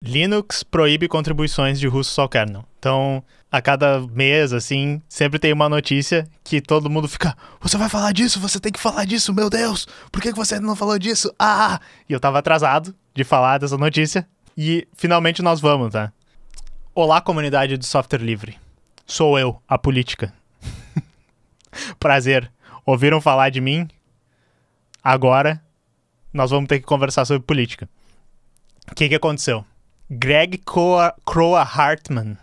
Linux proíbe contribuições de russos ao kernel. Então, a cada mês, assim, sempre tem uma notícia que todo mundo fica: você vai falar disso? Você tem que falar disso, meu Deus! Por que você não falou disso? Ah! E eu tava atrasado de falar dessa notícia. E finalmente nós vamos, tá? Olá, comunidade de software livre. Sou eu, a política. Prazer. Ouviram falar de mim? Agora, nós vamos ter que conversar sobre política. O que aconteceu? Greg Kroah-Hartman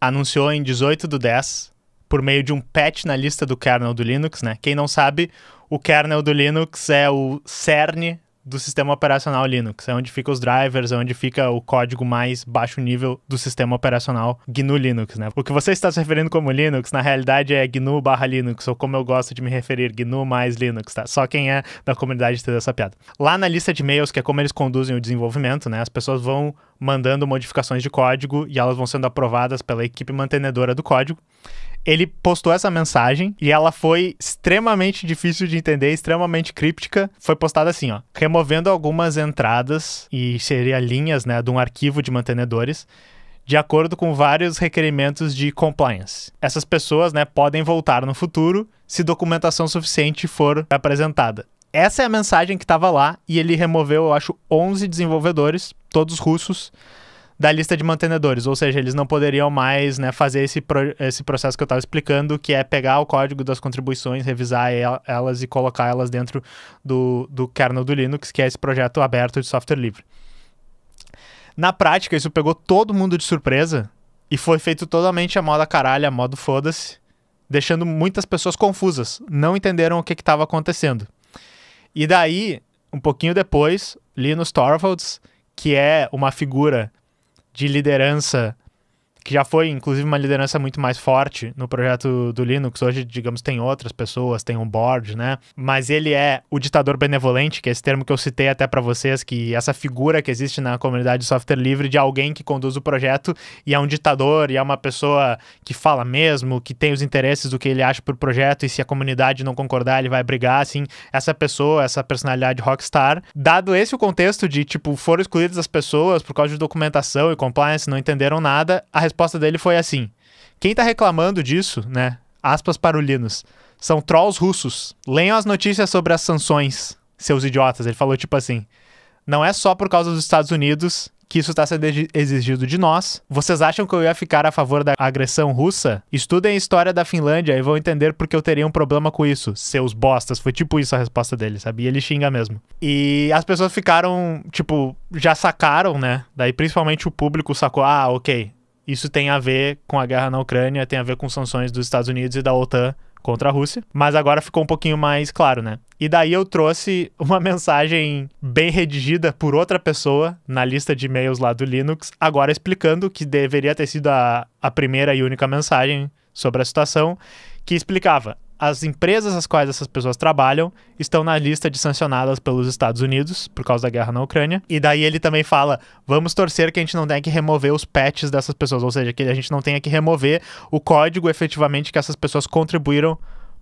anunciou em 18/10, por meio de um patch na lista do kernel do Linux, né? Quem não sabe, o kernel do Linux é o cerne do sistema operacional Linux. É onde fica os drivers, é onde fica o código mais baixo nível do sistema operacional GNU Linux, né? O que você está se referindo como Linux, na realidade é GNU/Linux, ou como eu gosto de me referir, GNU mais Linux, tá? Só quem é da comunidade entendeu essa piada. Lá na lista de e-mails, que é como eles conduzem o desenvolvimento, né? As pessoas vão mandando modificações de código e elas vão sendo aprovadas pela equipe mantenedora do código. Ele postou essa mensagem e ela foi extremamente difícil de entender, extremamente críptica. Foi postada assim, ó: removendo algumas entradas, e seria linhas, né, de um arquivo de mantenedores, de acordo com vários requerimentos de compliance. Essas pessoas, né, podem voltar no futuro se documentação suficiente for apresentada. Essa é a mensagem que estava lá, e ele removeu, eu acho, 11 desenvolvedores, todos russos, da lista de mantenedores, ou seja, eles não poderiam mais, né, fazer esse processo que eu estava explicando, que é pegar o código das contribuições, revisar elas e colocar elas dentro do kernel do Linux, que é esse projeto aberto de software livre. Na prática, isso pegou todo mundo de surpresa e foi feito totalmente a moda caralho, a modo foda-se, deixando muitas pessoas confusas, não entenderam o que estava acontecendo. E daí, um pouquinho depois, Linus Torvalds, que é uma figura de liderança, que já foi, inclusive, uma liderança muito mais forte no projeto do Linux. Hoje, digamos, tem outras pessoas, tem um board, né? Mas ele é o ditador benevolente, que é esse termo que eu citei até para vocês, que essa figura que existe na comunidade de software livre de alguém que conduz o projeto e é um ditador, e é uma pessoa que fala mesmo, que tem os interesses do que ele acha pro projeto, e se a comunidade não concordar, ele vai brigar, assim. Essa pessoa, essa personalidade rockstar. Dado esse o contexto de, tipo, foram escolhidas as pessoas por causa de documentação e compliance, não entenderam nada, a resposta dele foi assim: quem tá reclamando disso, né, aspas para o Linus, são trolls russos. Leiam as notícias sobre as sanções, seus idiotas. Ele falou tipo assim: não é só por causa dos Estados Unidos que isso está sendo exigido de nós. Vocês acham que eu ia ficar a favor da agressão russa? Estudem a história da Finlândia e vão entender porque eu teria um problema com isso, seus bostas. Foi tipo isso a resposta dele, sabe? E ele xinga mesmo. E as pessoas ficaram, tipo, já sacaram, né? Daí principalmente o público sacou: ah, ok, isso tem a ver com a guerra na Ucrânia, tem a ver com sanções dos Estados Unidos e da OTAN contra a Rússia, mas agora ficou um pouquinho mais claro, né? E daí eu trouxe uma mensagem bem redigida por outra pessoa na lista de e-mails lá do Linux, agora explicando que deveria ter sido a primeira e única mensagem sobre a situação, que explicava: as empresas às quais essas pessoas trabalham estão na lista de sancionadas pelos Estados Unidos por causa da guerra na Ucrânia. E daí ele também fala: vamos torcer que a gente não tenha que remover os patches dessas pessoas, ou seja, que a gente não tenha que remover o código efetivamente que essas pessoas contribuíram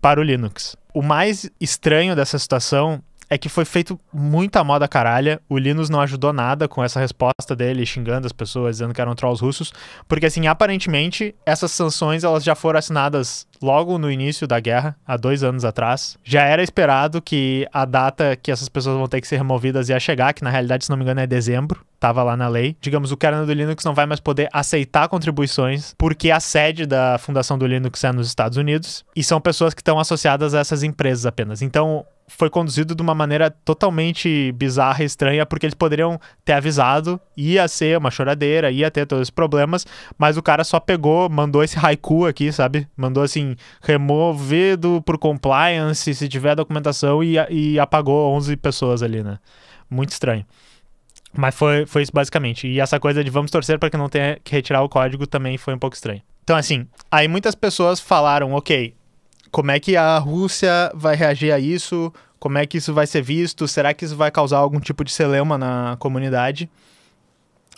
para o Linux. O mais estranho dessa situação é que foi feito muita moda caralha. O Linus não ajudou nada com essa resposta dele, xingando as pessoas, dizendo que eram trolls russos, porque, assim, aparentemente, essas sanções, elas já foram assinadas logo no início da guerra, há 2 anos atrás. Já era esperado que a data que essas pessoas vão ter que ser removidas ia chegar, que na realidade, se não me engano, é dezembro. Tava lá na lei. Digamos, o kernel do Linux não vai mais poder aceitar contribuições, porque a sede da fundação do Linux é nos Estados Unidos, e são pessoas que estão associadas a essas empresas apenas. Então, foi conduzido de uma maneira totalmente bizarra e estranha, porque eles poderiam ter avisado, ia ser uma choradeira, ia ter todos os problemas, mas o cara só pegou, mandou esse haiku aqui, sabe? Mandou assim: removido por compliance, se tiver documentação, e apagou 11 pessoas ali, né? Muito estranho. Mas foi isso basicamente. E essa coisa de vamos torcer para que não tenha que retirar o código também foi um pouco estranho. Então, assim, aí muitas pessoas falaram: ok, como é que a Rússia vai reagir a isso? Como é que isso vai ser visto? Será que isso vai causar algum tipo de celeuma na comunidade?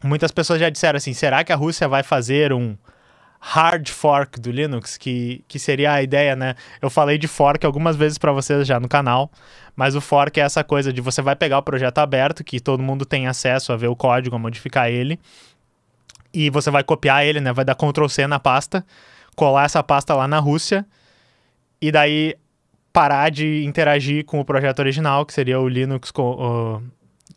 Muitas pessoas já disseram assim: será que a Rússia vai fazer um hard fork do Linux, que seria a ideia, né? Eu falei de fork algumas vezes para vocês já no canal, mas o fork é essa coisa de você vai pegar o projeto aberto, que todo mundo tem acesso a ver o código, a modificar ele, e você vai copiar ele, né? Vai dar Ctrl+C na pasta, colar essa pasta lá na Rússia, e daí parar de interagir com o projeto original, que seria o Linux,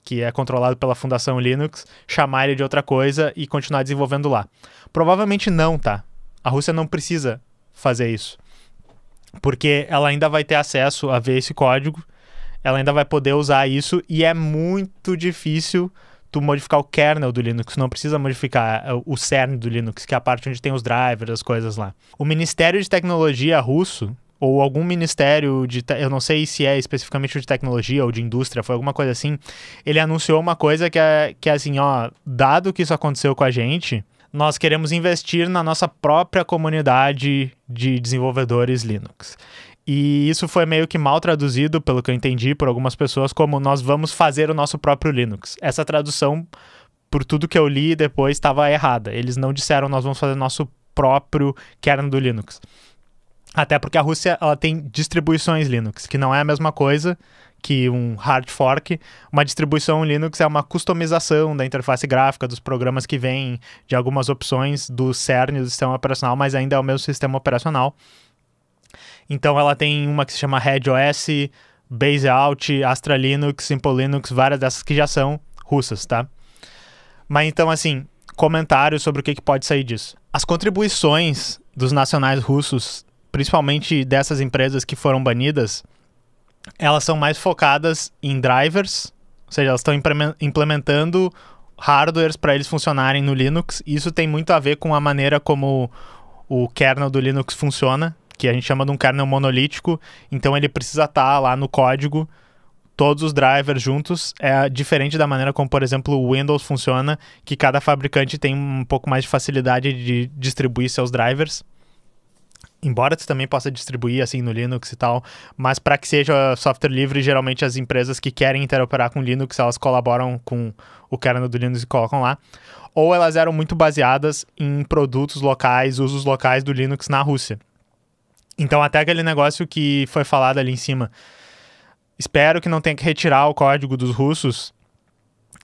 que é controlado pela Fundação Linux, chamar ele de outra coisa e continuar desenvolvendo lá. Provavelmente não, tá? A Rússia não precisa fazer isso, porque ela ainda vai ter acesso a ver esse código, ela ainda vai poder usar isso, e é muito difícil tu modificar o kernel do Linux, não precisa modificar o cerne do Linux, que é a parte onde tem os drivers, as coisas lá. O Ministério de Tecnologia russo, ou algum ministério eu não sei se é especificamente de tecnologia ou de indústria, foi alguma coisa assim, ele anunciou uma coisa que é assim, ó, dado que isso aconteceu com a gente, nós queremos investir na nossa própria comunidade de desenvolvedores Linux. E isso foi meio que mal traduzido, pelo que eu entendi, por algumas pessoas, como nós vamos fazer o nosso próprio Linux. Essa tradução, por tudo que eu li depois, estava errada. Eles não disseram nós vamos fazer nosso próprio kernel do Linux. Até porque a Rússia ela tem distribuições Linux, que não é a mesma coisa que um hard fork. Uma distribuição Linux é uma customização da interface gráfica dos programas que vêm de algumas opções do cerne do sistema operacional, mas ainda é o mesmo sistema operacional. Então ela tem uma que se chama Red OS, Base Out, Astra Linux, Simple Linux, várias dessas que já são russas, tá? Mas então, assim, comentários sobre o que pode sair disso. As contribuições dos nacionais russos, principalmente dessas empresas que foram banidas, elas são mais focadas em drivers, ou seja, elas estão implementando hardwares para eles funcionarem no Linux. Isso tem muito a ver com a maneira como o kernel do Linux funciona, que a gente chama de um kernel monolítico, então ele precisa estar lá no código, todos os drivers juntos. É diferente da maneira como, por exemplo, o Windows funciona, que cada fabricante tem um pouco mais de facilidade de distribuir seus drivers. Embora tu também possa distribuir assim no Linux e tal, mas para que seja software livre, geralmente as empresas que querem interoperar com Linux, elas colaboram com o kernel do Linux e colocam lá. Ou elas eram muito baseadas em produtos locais, usos locais do Linux na Rússia. Então até aquele negócio que foi falado ali em cima, espero que não tenha que retirar o código dos russos,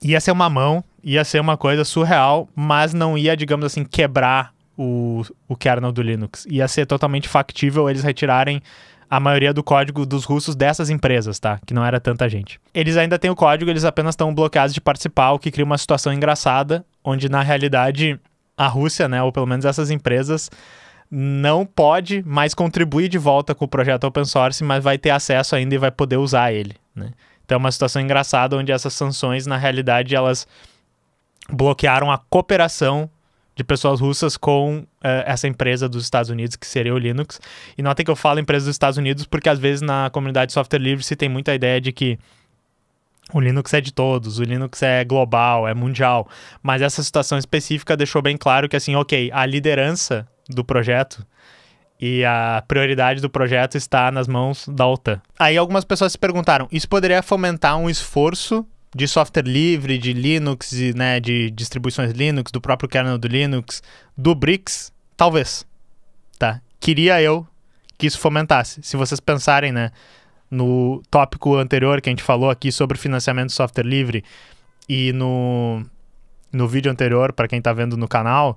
ia ser uma mão, ia ser uma coisa surreal, mas não ia, digamos assim, quebrar o kernel do Linux. Ia ser totalmente factível eles retirarem a maioria do código dos russos dessas empresas, tá? Que não era tanta gente. Eles ainda têm o código, eles apenas estão bloqueados de participar, o que cria uma situação engraçada, onde na realidade a Rússia, né, ou pelo menos essas empresas, não pode mais contribuir de volta com o projeto open source, mas vai ter acesso ainda e vai poder usar ele, né? Então é uma situação engraçada onde essas sanções, na realidade, elas bloquearam a cooperação de pessoas russas com essa empresa dos Estados Unidos, que seria o Linux. E notem que eu falo empresa dos Estados Unidos porque às vezes na comunidade de software livre se tem muita ideia de que o Linux é de todos, o Linux é global, é mundial. Mas essa situação específica deixou bem claro que, assim, ok, a liderança do projeto e a prioridade do projeto está nas mãos da OTAN. Aí algumas pessoas se perguntaram, isso poderia fomentar um esforço de software livre, de Linux, né, de distribuições Linux, do próprio kernel do Linux, do BRICS? Talvez, tá? Queria eu que isso fomentasse. Se vocês pensarem, né, no tópico anterior que a gente falou aqui sobre financiamento de software livre e no vídeo anterior, para quem está vendo no canal,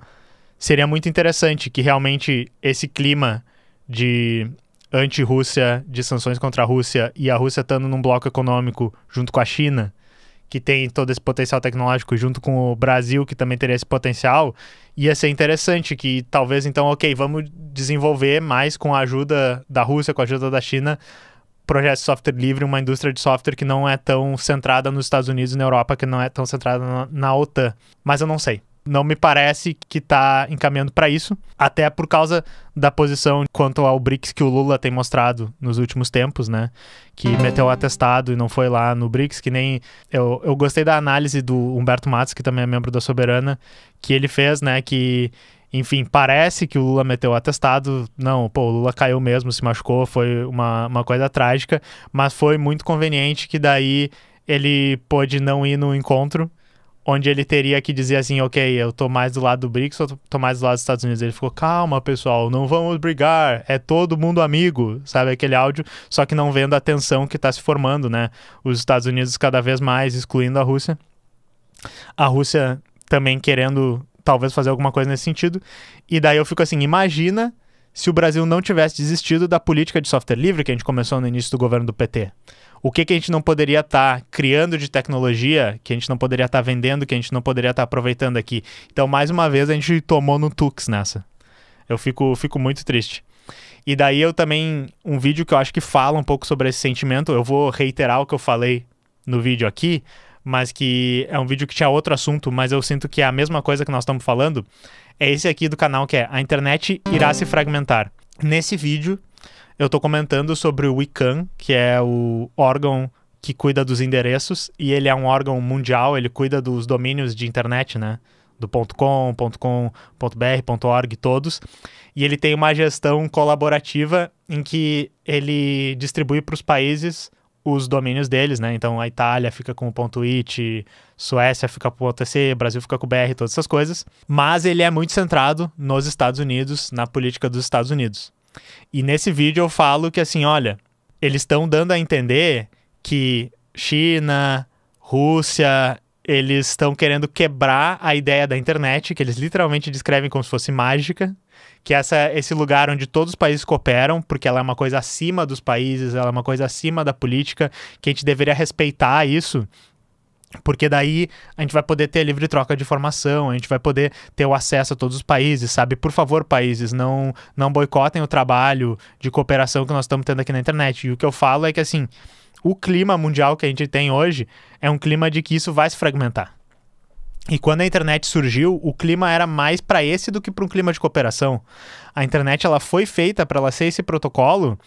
seria muito interessante que realmente esse clima de anti-Rússia, de sanções contra a Rússia e a Rússia estando num bloco econômico junto com a China, que tem todo esse potencial tecnológico, junto com o Brasil, que também teria esse potencial, ia ser interessante que talvez, então, ok, vamos desenvolver mais com a ajuda da Rússia, com a ajuda da China, projetos de software livre, uma indústria de software que não é tão centrada nos Estados Unidos e na Europa, que não é tão centrada na OTAN. Mas eu não sei. Não me parece que está encaminhando para isso, até por causa da posição quanto ao BRICS que o Lula tem mostrado nos últimos tempos, né? Que meteu o atestado e não foi lá no BRICS, que nem... Eu gostei da análise do Humberto Matos, que também é membro da Soberana, que ele fez, né? Que, enfim, parece que o Lula meteu o atestado. Não, pô, o Lula caiu mesmo, se machucou, foi uma coisa trágica, mas foi muito conveniente que daí ele pôde não ir no encontro, onde ele teria que dizer assim, ok, eu tô mais do lado do BRICS ou tô mais do lado dos Estados Unidos. Ele ficou, calma, pessoal, não vamos brigar, é todo mundo amigo, sabe, aquele áudio, só que não vendo a tensão que tá se formando, né? Os Estados Unidos cada vez mais excluindo a Rússia também querendo talvez fazer alguma coisa nesse sentido, e daí eu fico assim, imagina se o Brasil não tivesse desistido da política de software livre que a gente começou no início do governo do PT. O que a gente não poderia estar criando de tecnologia, que a gente não poderia estar vendendo, que a gente não poderia estar aproveitando aqui. Então, mais uma vez, a gente tomou no tux nessa. Eu fico muito triste. E daí eu também, um vídeo que eu acho que fala um pouco sobre esse sentimento, eu vou reiterar o que eu falei no vídeo aqui, mas que é um vídeo que tinha outro assunto, mas eu sinto que é a mesma coisa que nós estamos falando, é esse aqui do canal, que é A Internet Irá Se Fragmentar. Nesse vídeo, eu tô comentando sobre o ICANN, que é o órgão que cuida dos endereços, e ele é um órgão mundial, ele cuida dos domínios de internet, né? Do .com, .com.br, .org, todos. E ele tem uma gestão colaborativa em que ele distribui para os países os domínios deles, né? Então a Itália fica com o .it, Suécia fica com o .tc, Brasil fica com o .br, todas essas coisas. Mas ele é muito centrado nos Estados Unidos, na política dos Estados Unidos. E nesse vídeo eu falo que assim, olha, eles estão dando a entender que China, Rússia, eles estão querendo quebrar a ideia da internet, que eles literalmente descrevem como se fosse mágica, que esse lugar onde todos os países cooperam, porque ela é uma coisa acima dos países, ela é uma coisa acima da política, que a gente deveria respeitar isso, porque daí a gente vai poder ter livre troca de informação, a gente vai poder ter o acesso a todos os países, sabe? Por favor, países, não boicotem o trabalho de cooperação que nós estamos tendo aqui na internet. E o que eu falo é que, assim, o clima mundial que a gente tem hoje é um clima de que isso vai se fragmentar. E quando a internet surgiu, o clima era mais para esse do que para um clima de cooperação. A internet ela foi feita para ela ser esse protocolo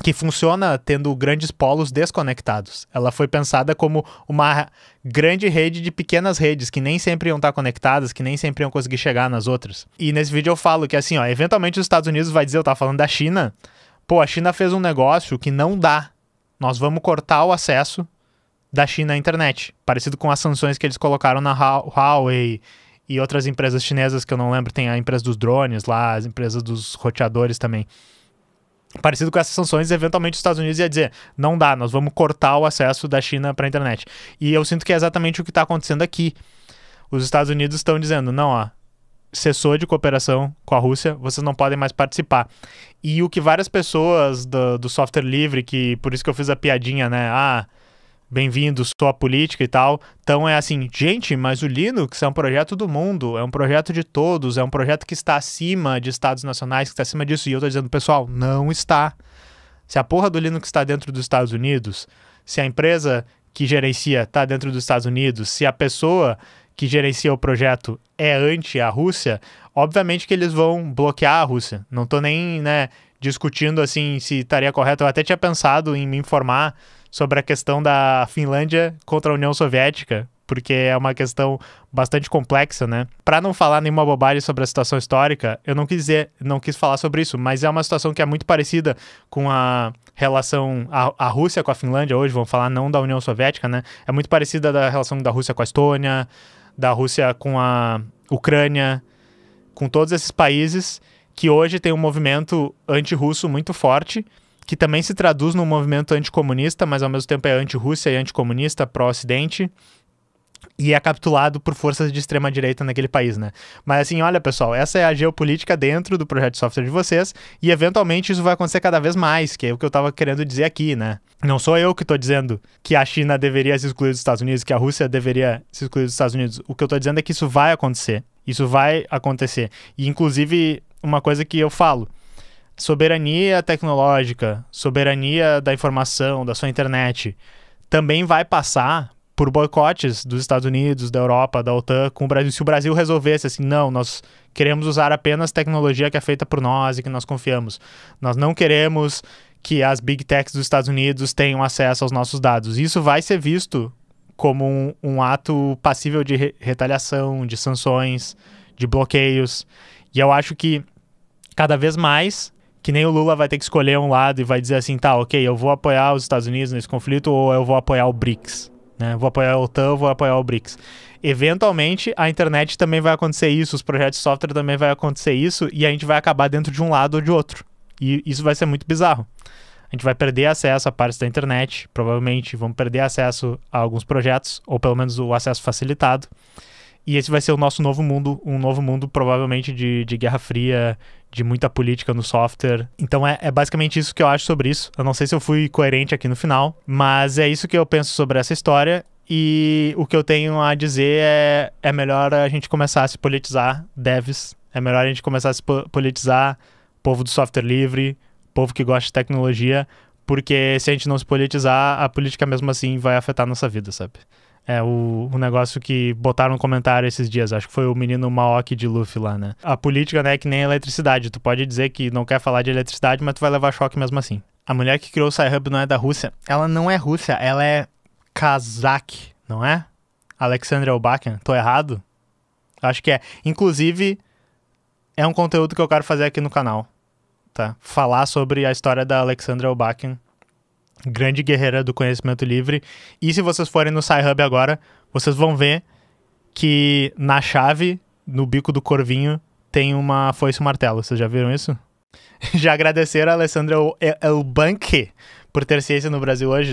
que funciona tendo grandes polos desconectados. Ela foi pensada como uma grande rede de pequenas redes que nem sempre iam estar conectadas, que nem sempre iam conseguir chegar nas outras. E nesse vídeo eu falo que assim, ó, eventualmente os Estados Unidos vai dizer, eu tava falando da China, pô, a China fez um negócio que não dá. Nós vamos cortar o acesso da China à internet, parecido com as sanções que eles colocaram na Huawei e outras empresas chinesas que eu não lembro, tem a empresa dos drones lá, as empresas dos roteadores também. Parecido com essas sanções, eventualmente os Estados Unidos ia dizer, não dá, nós vamos cortar o acesso da China para a internet. E eu sinto que é exatamente o que está acontecendo aqui. Os Estados Unidos estão dizendo, não, ó, cessou de cooperação com a Rússia, vocês não podem mais participar. E o que várias pessoas do software livre, que por isso que eu fiz a piadinha, né, bem-vindo, sou a política e tal. Então é assim, gente, mas o Linux é um projeto do mundo, é um projeto de todos, é um projeto que está acima de estados nacionais, que está acima disso. E eu tô dizendo, pessoal, não está. Se a porra do Linux está dentro dos Estados Unidos, se a empresa que gerencia está dentro dos Estados Unidos, se a pessoa que gerencia o projeto é anti a Rússia, obviamente que eles vão bloquear a Rússia. Não tô nem, né, discutindo assim se estaria correto. Eu até tinha pensado em me informar sobre a questão da Finlândia contra a União Soviética, porque é uma questão bastante complexa, né? Para não falar nenhuma bobagem sobre a situação histórica, eu não quis falar sobre isso, mas é uma situação que é muito parecida com a relação a Rússia com a Finlândia hoje, vamos falar não da União Soviética, né? É muito parecida da relação da Rússia com a Estônia, da Rússia com a Ucrânia, com todos esses países que hoje tem um movimento anti-russo muito forte, que também se traduz num movimento anticomunista, mas ao mesmo tempo é anti-Rússia e anticomunista, pró-Ocidente, e é capturado por forças de extrema-direita naquele país, né? Mas assim, olha pessoal, essa é a geopolítica dentro do projeto de software de vocês, e eventualmente isso vai acontecer cada vez mais, que é o que eu tava querendo dizer aqui, né? Não sou eu que tô dizendo que a China deveria se excluir dos Estados Unidos, que a Rússia deveria se excluir dos Estados Unidos. O que eu tô dizendo é que isso vai acontecer. Isso vai acontecer. E inclusive, uma coisa que eu falo, soberania tecnológica, soberania da informação, da sua internet, também vai passar por boicotes dos Estados Unidos, da Europa, da OTAN com o Brasil. Se o Brasil resolvesse assim, não, nós queremos usar apenas tecnologia que é feita por nós e que nós confiamos. Nós não queremos que as Big Techs dos Estados Unidos tenham acesso aos nossos dados. Isso vai ser visto como um ato passível de retaliação, de sanções, de bloqueios. E eu acho que cada vez mais, que nem o Lula vai ter que escolher um lado e vai dizer assim, tá, ok, eu vou apoiar os Estados Unidos nesse conflito ou eu vou apoiar o BRICS. né? Vou apoiar a OTAN, vou apoiar o BRICS. Eventualmente, a internet também vai acontecer isso, os projetos de software também vai acontecer isso, e a gente vai acabar dentro de um lado ou de outro. E isso vai ser muito bizarro. A gente vai perder acesso a partes da internet, provavelmente vamos perder acesso a alguns projetos, ou pelo menos o acesso facilitado. E esse vai ser o nosso novo mundo, um novo mundo provavelmente de Guerra Fria, de muita política no software. Então é basicamente isso que eu acho sobre isso. Eu não sei se eu fui coerente aqui no final, mas é isso que eu penso sobre essa história. E o que eu tenho a dizer é melhor a gente começar a se politizar, devs. É melhor a gente começar a se politizar, povo do software livre, povo que gosta de tecnologia, porque se a gente não se politizar, a política mesmo assim vai afetar a nossa vida, sabe? É o negócio que botaram no comentário esses dias, acho que foi o menino Maoki de Luffy lá, né? A política, né, é que nem a eletricidade. Tu pode dizer que não quer falar de eletricidade, mas tu vai levar choque mesmo assim. A mulher que criou o Sci-Hub não é da Rússia. Ela não é Rússia, ela é Kazakh, não é? Alexandria Elbakian, tô errado? Acho que é. Inclusive, é um conteúdo que eu quero fazer aqui no canal, tá? Falar sobre a história da Alexandria Elbakian, grande guerreira do conhecimento livre. E se vocês forem no Sci-Hub agora, vocês vão ver que na chave, no bico do corvinho, tem uma foice e um martelo. Vocês já viram isso? Já agradeceram a Alexandria Elbakian por ter ciência no Brasil hoje?